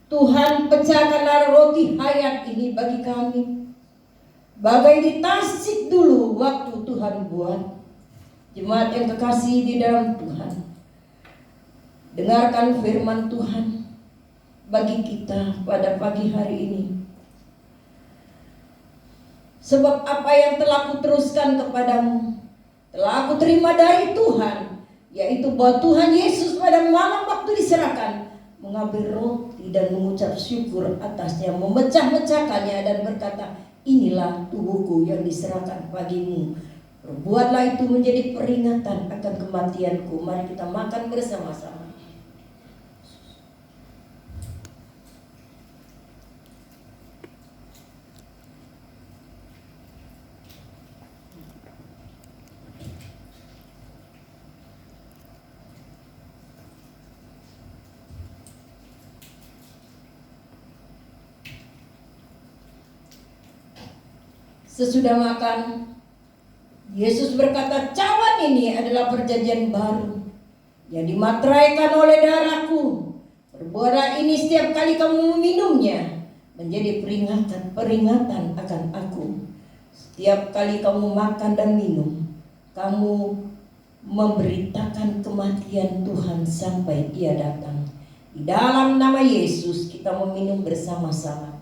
[SPEAKER 1] Tuhan, pecahkanlah roti hayat ini bagi kami, bagai ditasik dulu waktu Tuhan buat. Jemaat yang kekasih di dalam Tuhan, dengarkan firman Tuhan bagi kita pada pagi hari ini. Sebab apa yang telah kuteruskan kepadamu telah aku terima dari Tuhan, yaitu bahwa Tuhan Yesus pada malam waktu diserahkan mengambil roti dan mengucap syukur atasnya, memecah-mecahkannya dan berkata, inilah tubuhku yang diserahkan bagimu. Perbuatlah itu menjadi peringatan akan kematianku. Mari kita makan bersama-sama. Sesudah makan, Yesus berkata, cawan ini adalah perjanjian baru yang dimateraikan oleh darahku. Perbuatlah ini setiap kali kamu meminumnya, menjadi peringatan akan aku. Setiap kali kamu makan dan minum, kamu memberitakan kematian Tuhan sampai Ia datang. Di dalam nama Yesus kita meminum bersama-sama.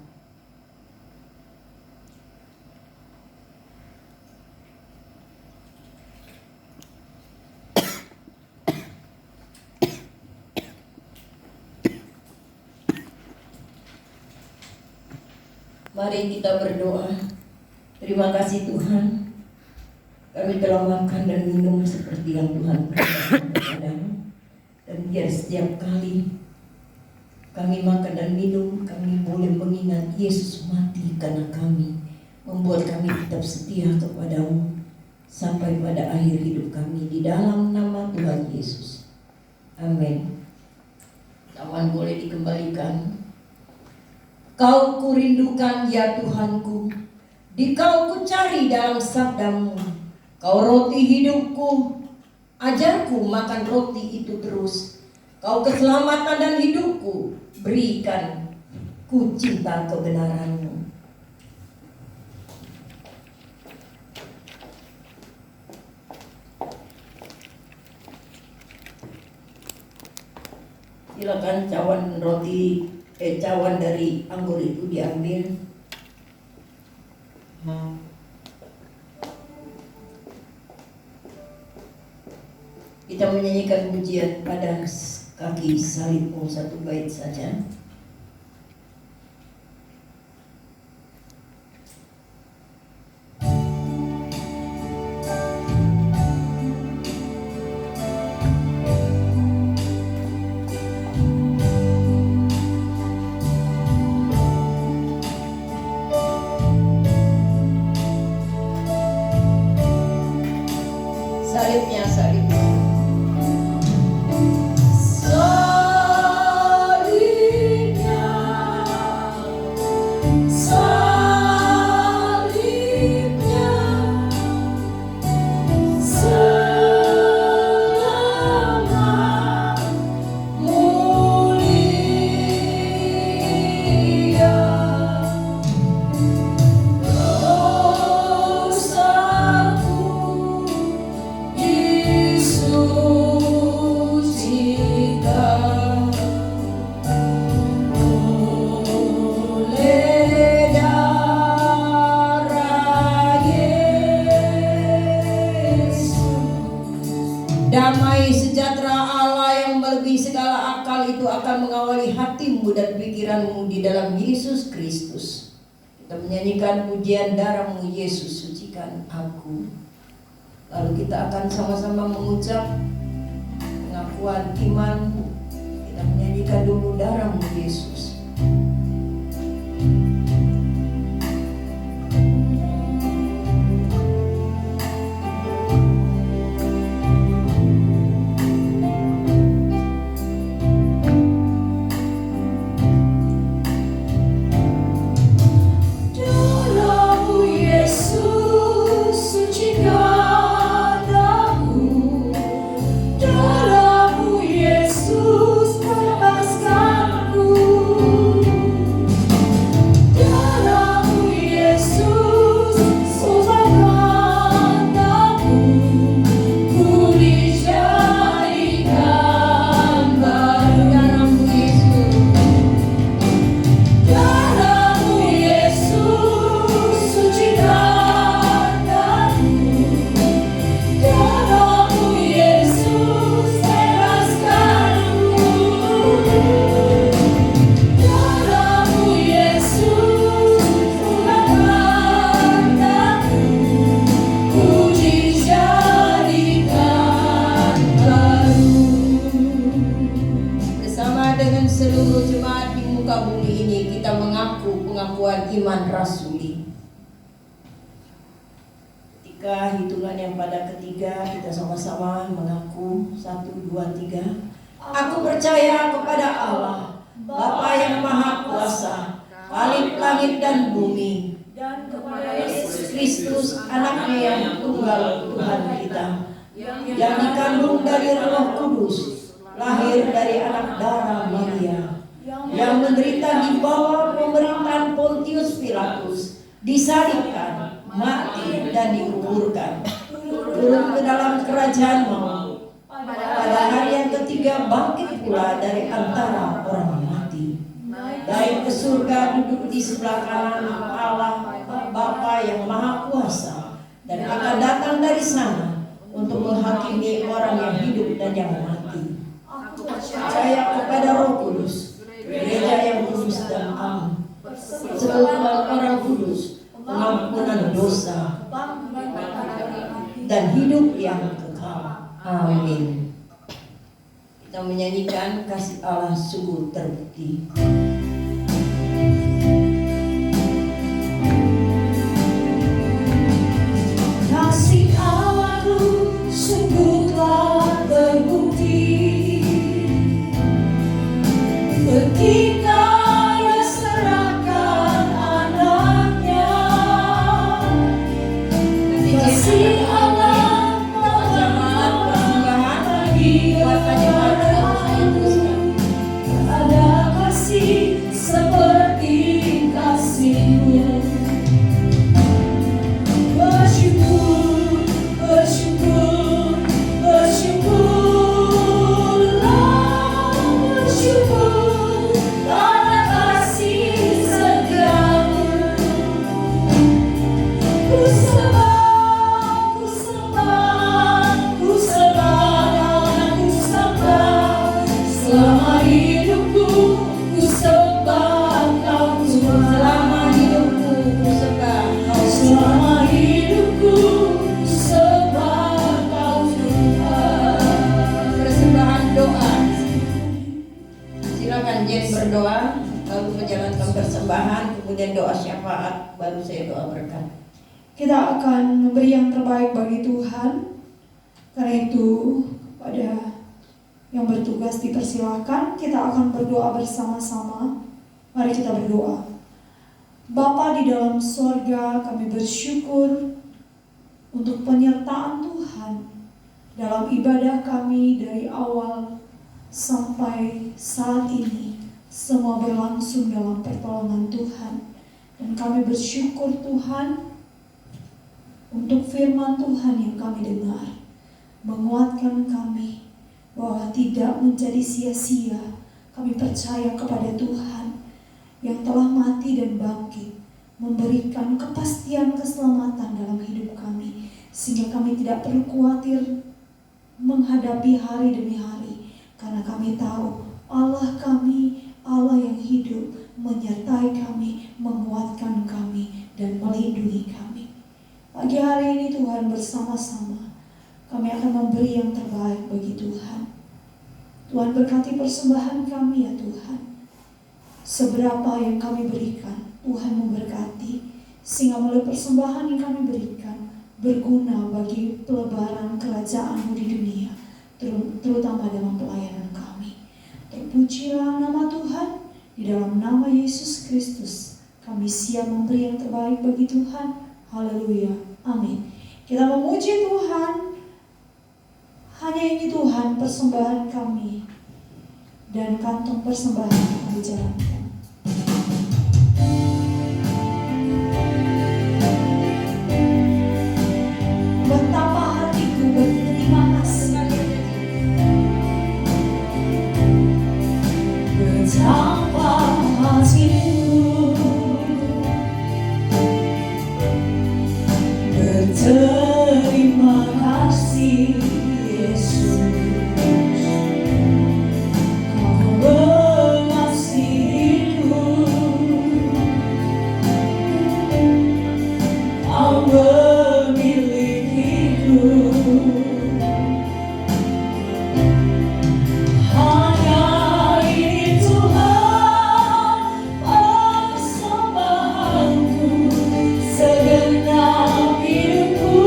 [SPEAKER 1] Mari kita berdoa. Terima kasih Tuhan, kami telah makan dan minum seperti yang Tuhan berikan kepadamu. Dan biar setiap kali kami makan dan minum, kami boleh mengingat Yesus mati karena kami, membuat kami tetap setia kepadamu sampai pada akhir hidup kami. Di dalam nama Tuhan Yesus. Amin. Taman boleh dikembalikan. Kau kurindukan ya Tuhanku, di Kau ku cari dalam sabdamu. Kau roti hidupku, ajarku makan roti itu terus. Kau keselamatan dan hidupku, berikan ku cinta kebenaranmu. Silakan cawan dari anggur itu diambil. Kita menyanyikan pujian pada kaki salibmu satu bait saja. Salibnya, salibnya.
[SPEAKER 3] Damai sejahtera Allah yang melebihi segala akal itu akan mengawali hatimu dan pikiranmu di dalam Yesus Kristus. Kita menyanyikan pujian darahmu Yesus sucikan aku. Lalu kita akan sama-sama mengucap pengakuan iman. Kita menyanyikan dulu darahmu Yesus. Seluruh jemaat di muka bumi ini kita mengaku pengakuan iman rasuli. Ketika hitungan yang pada ketiga kita sama-sama mengaku 1, 2, 3. Aku percaya kepada Allah, Bapa yang Maha Kuasa, Khalik langit dan bumi, dan kepada Yesus Kristus anaknya yang tunggal Tuhan kita, yang dikandung dari Roh Kudus, lahir dari anak darah Maria, yang menderita di bawah pemerintahan Pontius Pilatus, disalibkan, mati dan dikuburkan, turun ke dalam kerajaan maut, pada hari yang ketiga bangkit pula dari antara orang mati, naik ke surga, duduk di sebelah kanan Allah Bapa yang Maha Kuasa, dan akan datang dari sana untuk menghakimi orang yang hidup dan yang mati. Percaya kepada Roh Kudus, gereja yang kudus dan am, persekutuan orang kudus, pengampunan dosa, dan hidup yang kekal. Amin. Kita menyanyikan kasih Allah sungguh terbukti. Kasih Allahku sungguh telah terbukti ketika Dia serahkan anaknya. Kasih Allah tak lagi ada kasih seperti kasih-Mu. Bersyukur, bersyukur, bersyukurlah, bersyukur karena kasih setiamu. Ku sembah, ku sembah, ku sembah dan ku sembah selama hidupku. Ku sembah Engkau Tuhan. Selama hidupku ku sembah Engkau. Selama hidupku ku sembah Engkau Tuhan. Persembahan doa. Silakan Jen berdoa, lalu menjalankan persembahan, kemudian doa syafaat, baru saya doa berkat.
[SPEAKER 4] Kita akan memberi yang terbaik bagi Tuhan. Karena itu pada yang bertugas dipersilakan, kita akan berdoa bersama-sama. Mari kita berdoa. Bapa di dalam sorga, kami bersyukur untuk penyertaan Tuhan dalam ibadah kami dari awal sampai saat ini. Semua berlangsung dalam pertolongan Tuhan. Dan kami bersyukur Tuhan untuk firman Tuhan yang kami dengar, menguatkan kami bahwa tidak menjadi sia-sia. Kami percaya kepada Tuhan yang telah mati dan bangkit, memberikan kepastian keselamatan dalam hidup kami, sehingga kami tidak perlu khawatir menghadapi hari demi hari, karena kami tahu Allah kami, Allah yang hidup, menyertai kami, menguatkan kami, dan melindungi kami. Pagi hari ini Tuhan, bersama-sama kami akan memberi yang terbaik bagi Tuhan. Tuhan, berkati persembahan kami ya Tuhan. Seberapa yang kami berikan, Tuhan memberkati, sehingga melalui persembahan yang kami berikan berguna bagi pelebaran kerajaan-Mu di dunia, terutama dalam pelayanan kami. Terpujilah nama Tuhan. Di dalam nama Yesus Kristus kami siap memberi yang terbaik bagi Tuhan. Haleluya, amin. Kita memuji Tuhan. Hanya ini Tuhan persembahan kami dan kantong persembahan yang kami jalankan. Betapa hatiku berterima kasih, betapa hatiku berterima kasih, Yesus. Kau mengasihiku, Kau memilikiku. Hanya ini Tuhan persembahanku, segenap hidupku,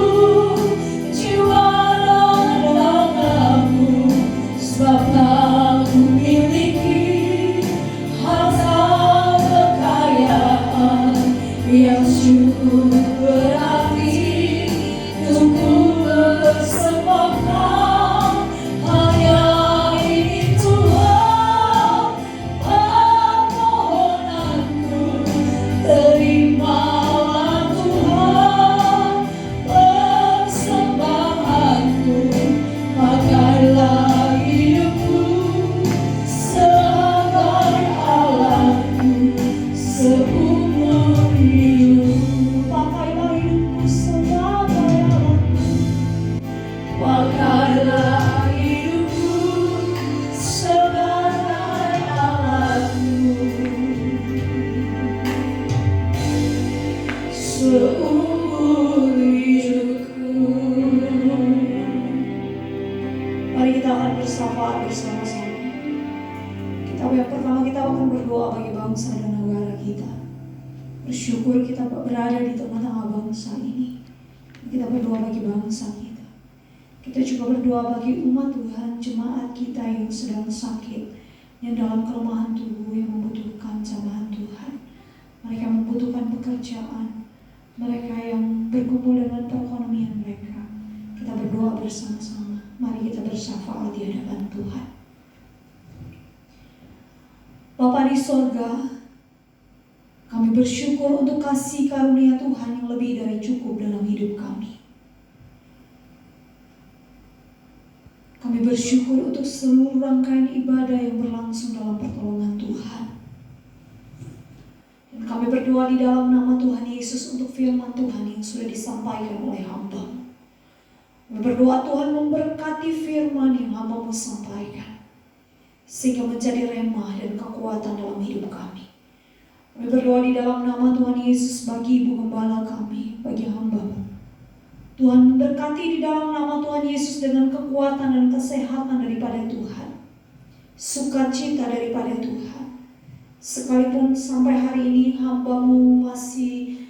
[SPEAKER 4] jiwa dan ragaku, sebab Kau memiliki harta kekayaan yang cukup berarti untuk ku persembahkan. Hanya ini Tuhan permohonanku, terimalah Tuhan persembahanku. Pakailah hidupku sebagai alatmu seumur hidup. Pakailah hidupku sebagai alatmu. Pakailah hidupku sebagai alatmu seumur hidupku. Mari kita akan bersama-sama. Yang pertama kita akan berdoa bagi bangsa dan negara kita. Bersyukur kita berada di tengah-tengah bangsa ini. Kita berdoa bagi bangsa kita. Kita juga berdoa bagi umat Tuhan, jemaat kita yang sedang sakit, yang dalam kelemahan tubuh, yang membutuhkan jamahan Tuhan. Mereka membutuhkan pekerjaan, mereka yang bergumul dengan perekonomian mereka. Kita berdoa bersama-sama. Mari kita bersyafaat di hadapan Tuhan. Bapa di sorga, kami bersyukur untuk kasih karunia Tuhan yang lebih dari cukup dalam hidup kami. Kami bersyukur untuk seluruh rangkaian ibadah yang berlangsung dalam pertolongan Tuhan. Dan kami berdoa di dalam nama Tuhan Yesus untuk firman Tuhan yang sudah disampaikan oleh hamba. Kami berdoa Tuhan memberkati firman yang hamba-Mu sampaikan, sehingga menjadi remah dan kekuatan dalam hidup kami. Kami berdoa di dalam nama Tuhan Yesus bagi Ibu Gembala kami, bagi hamba-Mu. Tuhan memberkati di dalam nama Tuhan Yesus dengan kekuatan dan kesehatan daripada Tuhan, sukacita daripada Tuhan. Sekalipun sampai hari ini hamba-Mu masih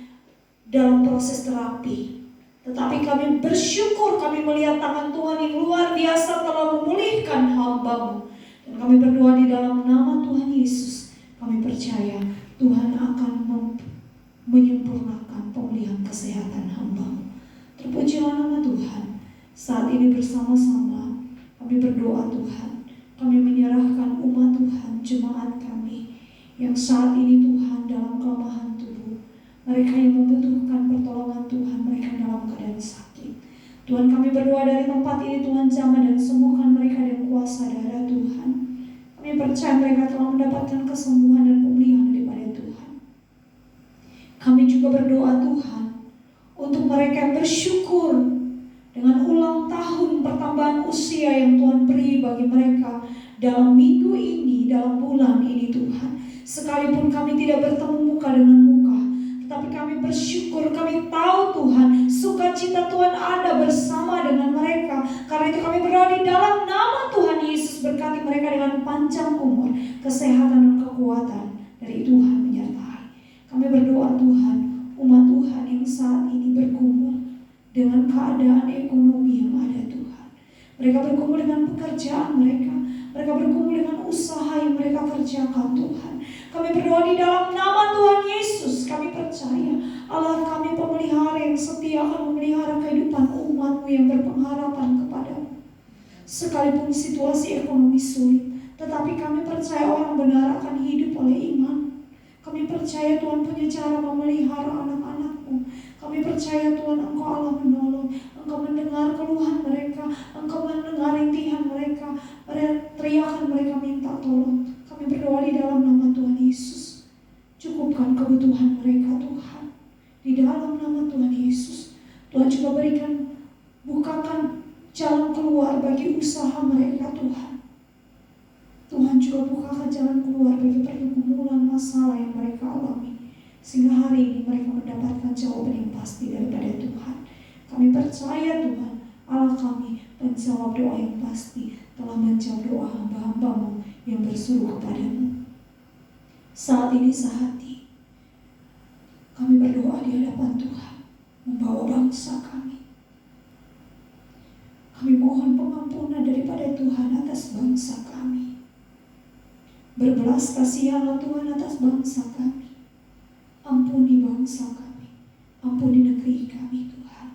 [SPEAKER 4] dalam proses terapi, tetapi kami bersyukur kami melihat tangan Tuhan yang luar biasa telah memulihkan hamba-Mu. Dan kami berdoa di dalam nama Tuhan Yesus, kami percaya Tuhan akan menyempurnakan pemulihan kesehatan hamba-Mu. Terpujilah nama Tuhan. Saat ini bersama-sama kami berdoa Tuhan, kami menyerahkan umat Tuhan, jemaat kami yang saat ini Tuhan dalam kelemahan tubuh, mereka yang membutuhkan pertolongan Tuhan, mereka dalam keadaan sakit. Tuhan, kami berdoa dari tempat ini Tuhan, jamah dan sembuhkan mereka dengan kuasa darah Tuhan. Kami percaya mereka telah mendapatkan kesembuhan dan pemulihan daripada Tuhan. Kami juga berdoa Tuhan untuk mereka yang bersyukur dengan ulang tahun pertambahan usia yang Tuhan beri bagi mereka dalam minggu ini, dalam bulan ini Tuhan. Sekalipun kami tidak bertemu muka dengan muka, tetapi kami bersyukur, kami tahu Tuhan, sukacita Tuhan ada bersama dengan mereka. Karena itu kami berdoa di dalam nama Tuhan Yesus, berkati mereka dengan panjang umur, kesehatan dan kekuatan dari Tuhan menyertai. Kami berdoa Tuhan, umat Tuhan yang saat ini bergumul dengan keadaan ekonomi yang ada Tuhan. Mereka bergumul dengan pekerjaan mereka bergumul dengan usaha yang mereka kerjakan Tuhan. Kami berdoa di dalam nama Tuhan Yesus. Kami percaya Allah kami pemelihara yang setia akan memelihara kehidupan umat-Mu yang berpengharapan kepadamu. Sekalipun situasi ekonomi sulit, tetapi kami percaya orang benar akan hidup oleh iman. Kami percaya Tuhan punya cara memelihara anak-anak-Mu. Kami percaya Tuhan Engkau Allah menolong. Engkau mendengar keluhan mereka, Engkau mendengar rintihan mereka, teriakan mereka minta tolong. Kami berdoa di dalam nama Tuhan Yesus. Cukupkan kebutuhan mereka Tuhan. Di dalam nama Tuhan Yesus. Tuhan juga berikan, bukakan jalan keluar bagi usaha mereka Tuhan. Tuhan juga bukakan jalan keluar bagi pergumulan masalah yang mereka alami. Sehingga hari ini mereka mendapatkan jawaban yang pasti daripada Tuhan. Kami percaya Tuhan, Allah kami penjawab doa yang pasti, telah menjawab doa hamba-hamba-Mu yang berseru kepadamu. Saat ini sehati kami berdoa di hadapan Tuhan, membawa bangsa kami. Kami mohon pengampunan daripada Tuhan atas bangsa kami. Berbelas kasihanlah Tuhan atas bangsa kami. Ampuni bangsa kami, ampuni negeri kami Tuhan.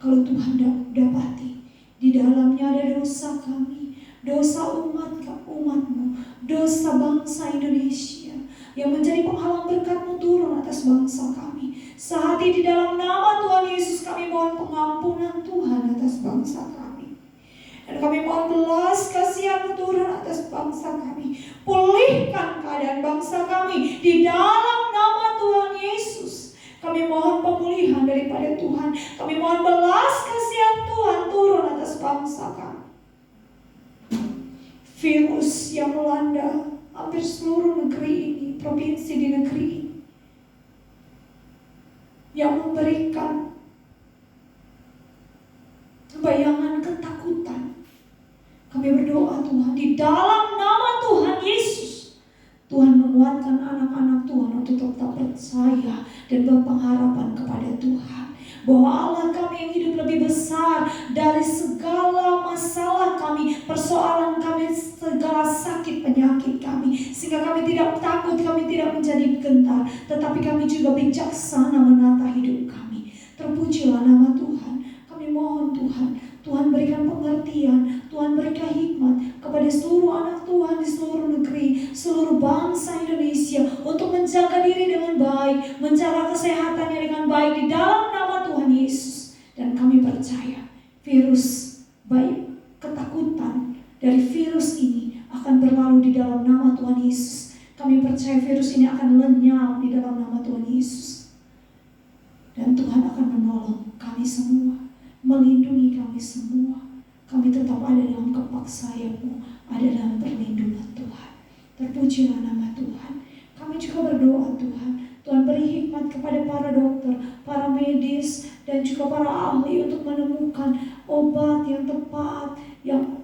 [SPEAKER 4] Kalau Tuhan dapati di dalamnya ada dosa kami, dosa umat-Mu, dosa bangsa Indonesia yang menjadi penghalang berkat-Mu turun atas bangsa kami. Sehati di dalam nama Tuhan Yesus kami mohon pengampunan Tuhan atas bangsa kami. Dan kami mohon belas kasihan turun atas bangsa kami. Pulihkan keadaan bangsa kami di dalam nama Tuhan Yesus. Kami mohon pemulihan daripada Tuhan. Kami mohon belas kasihan Tuhan turun atas bangsa kami. Virus yang melanda hampir seluruh negeri ini, provinsi di negeri ini, yang memberikan bayangan ketakutan. Kami berdoa Tuhan di dalam nama Tuhan Yesus, Tuhan menguatkan anak-anak Tuhan untuk tetap percaya dan berpengharapan kepada Tuhan, bahwa Allah kami yang hidup lebih besar dari segala masalah kami, persoalan kami, segala sakit penyakit kami, sehingga kami tidak takut, kami tidak menjadi gentar, tetapi kami juga bijaksana menata hidup kami. Terpujilah nama Tuhan. Kami mohon Tuhan, Tuhan berikan pengertian, Tuhan berikan hikmat kepada seluruh anak Tuhan di seluruh negeri, seluruh bangsa Indonesia untuk menjaga diri dengan baik, menjaga kesehatannya dengan baik di dalam nama Tuhan Yesus. Dan kami percaya virus baik, ketakutan dari virus ini akan berlalu di dalam nama Tuhan Yesus. Kami percaya virus ini akan lenyap di dalam nama Tuhan Yesus. Dan Tuhan akan menolong kami semua, melindungi kami semua. Kami tetap ada dalam kepak sayap-Mu, ada dalam perlindungan Tuhan. Terpujilah nama Tuhan. Kami juga berdoa Tuhan, Tuhan beri hikmat kepada para dokter, para medis, dan juga para ahli untuk menemukan obat yang tepat, yang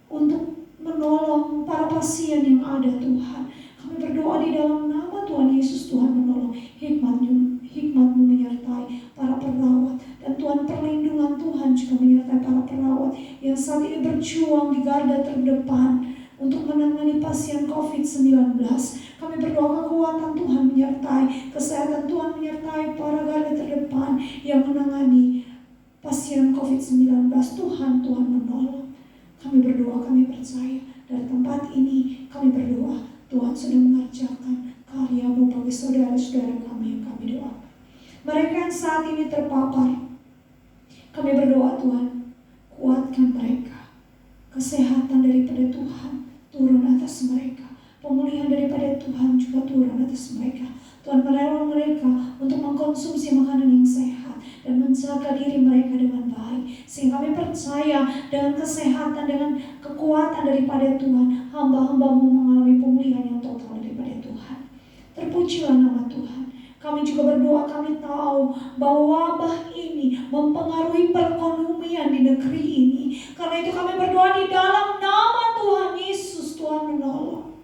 [SPEAKER 4] untuk menolong para pasien yang ada Tuhan. Kami berdoa di dalam nama Tuhan Yesus, Tuhan menolong, hikmat-Mu menyertai para perawat, dan Tuhan perlindungan Tuhan juga menyertai para perawat yang saat ini berjuang di garda terdepan untuk menangani pasien COVID-19. Kami berdoa kekuatan Tuhan menyertai, kesehatan Tuhan menyertai para garda terdepan yang menangani pasien COVID-19. Tuhan menolong. Kami berdoa, kami percaya dari tempat ini kami berdoa, Tuhan sudah mengerjakan karya-Mu bagi saudara-saudara kami yang kami doakan. Mereka yang saat ini terpapar, kami berdoa Tuhan, kuatkan mereka. Kesehatan daripada Tuhan turun atas mereka. Pemulihan daripada Tuhan juga turun atas mereka. Tuhan menolong mereka untuk mengkonsumsi makanan yang sehat dan menjaga diri mereka dengan baik. Sehingga kami percaya dengan kesehatan, dengan kekuatan daripada Tuhan, hamba-hambamu mengalami pemulihan yang total daripada Tuhan. Terpujilah nama Tuhan. Kami juga berdoa, kami tahu bahwa wabah ini mempengaruhi perekonomian di negeri ini. Karena itu kami berdoa di dalam nama Tuhan Yesus, Tuhan menolong.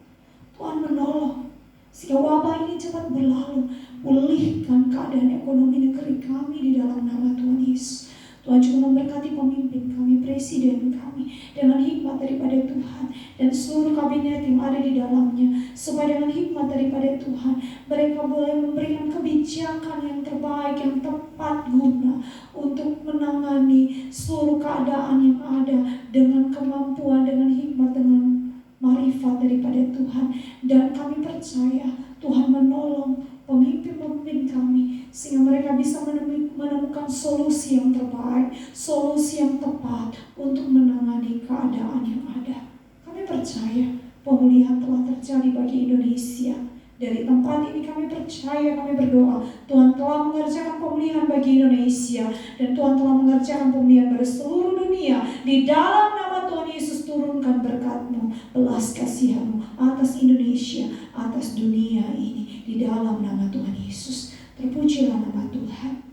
[SPEAKER 4] Tuhan menolong. Sehingga wabah ini cepat berlalu. Pulihkan keadaan ekonomi negeri kami di dalam nama Tuhan Yesus. Tuhan juga memberkati pemimpin kami, presiden kami, dengan hikmat daripada Tuhan, dan seluruh kabinet yang ada di dalamnya, supaya dengan hikmat daripada Tuhan mereka boleh memberikan kebijakan yang terbaik, yang tepat guna untuk menangani seluruh keadaan yang ada dengan kemampuan, dengan hikmat, dengan marifat daripada Tuhan. Dan kami percaya Tuhan menolong pemimpin-pemimpin kami sehingga mereka bisa menemukan solusi yang terbaik, solusi yang tepat untuk menangani keadaan yang ada. Kami percaya pemulihan telah terjadi bagi Indonesia. Dari tempat ini kami percaya, kami berdoa, Tuhan telah mengerjakan pemulihan bagi Indonesia, dan Tuhan telah mengerjakan pemulihan bagi seluruh dunia. Di dalam nama Tuhan Yesus, turunkan berkat-Mu, belas kasihan-Mu atas Indonesia, atas dunia ini, di dalam nama Tuhan Yesus. Terpujilah nama Tuhan.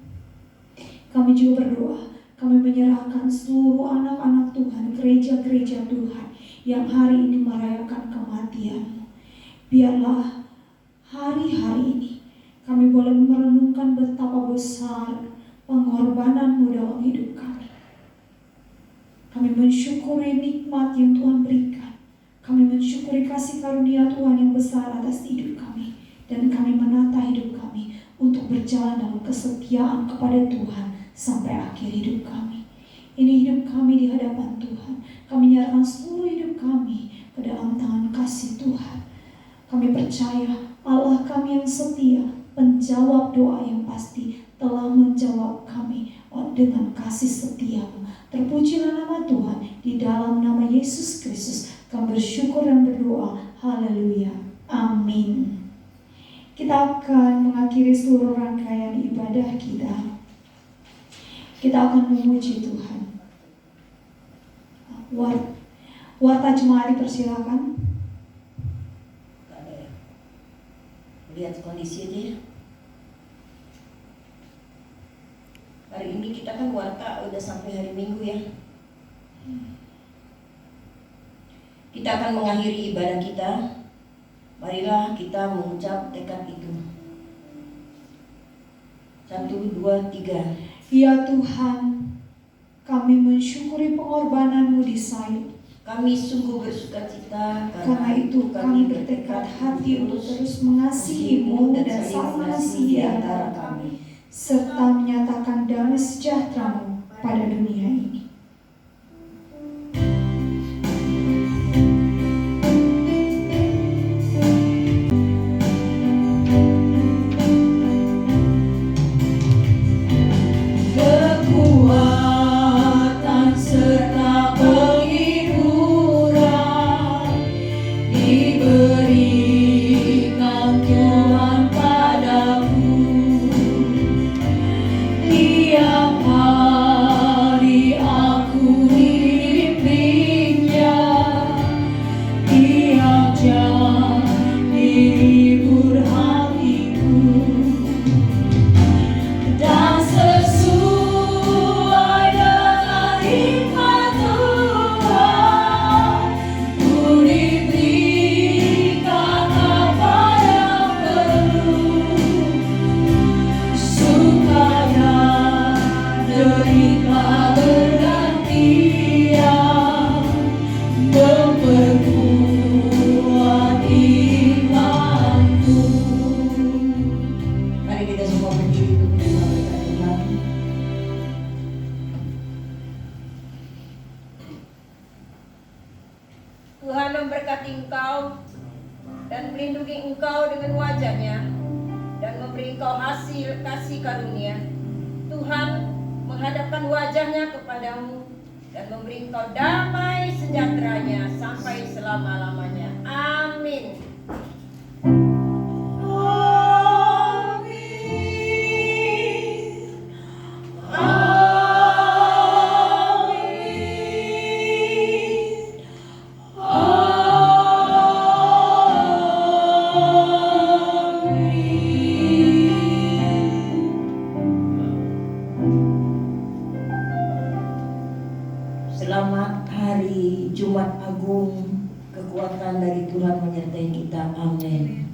[SPEAKER 4] Kami juga berdoa, kami menyerahkan seluruh anak-anak Tuhan, gereja-gereja Tuhan yang hari ini merayakan kematian-Mu. Biarlah hari-hari ini kami boleh merenungkan betapa besar pengorbanan-Mu dalam hidup kami. Kami mensyukuri nikmat yang Tuhan berikan. Kami mensyukuri kasih karunia Tuhan yang besar atas hidup kami. Dan kami menata hidup kami untuk berjalan dalam kesetiaan kepada Tuhan sampai akhir hidup kami. Ini hidup kami di hadapan Tuhan. Kami menyerahkan seluruh hidup kami ke dalam tangan kasih Tuhan. Kami percaya Allah kami yang setia, penjawab doa yang pasti, telah menjawab kami dengan kasih setia-Mu. Terpujilah nama Tuhan. Di dalam nama Yesus Kristus kami bersyukur dan berdoa. Haleluya. Amin. Kita akan mengakhiri seluruh rangkaian ibadah kita. Kita akan memuji Tuhan. Warta jemaat dipersilakan.
[SPEAKER 1] Lihat kondisi aja ya. Hari ini kita kan warta udah sampai hari Minggu ya. Kita akan mengakhiri ibadah kita. Marilah kita mengucap tekad itu. 1, 2, 3.
[SPEAKER 4] Ya Tuhan, kami mensyukuri pengorbanan-Mu di salib.
[SPEAKER 1] Kami sungguh bersukacita
[SPEAKER 4] Karena itu kami bertekad hati untuk terus mengasihi-Mu dan saling mengasihi di antara kami, serta menyatakan damai sejahtera-Mu pada dunia ini.
[SPEAKER 3] Kekuatan serta penghiburan diberikan Tuhan padaku. Tiap hari aku dibimbingnya, tiap jam dihibur hatiku. Dan sesuai dengan hikmat Tuhan, ku diberikan apa yang perlu, supaya derita bergantian memperkuat imanku.
[SPEAKER 1] Mari kita semua berdiri untuk menerima berkat Tuhan.
[SPEAKER 3] Tuhan memberkati engkau dan melindungi engkau dengan wajah-Nya dan memberi engkau hasil kasih karunia. Tuhan menghadapkan wajah-Nya kepadamu dan memberi engkau damai sejahtera-Nya sampai selama-lamanya. Amin.
[SPEAKER 4] Amin.
[SPEAKER 1] Jumat Agung, kekuatan dari Tuhan menyertai kita. Amin.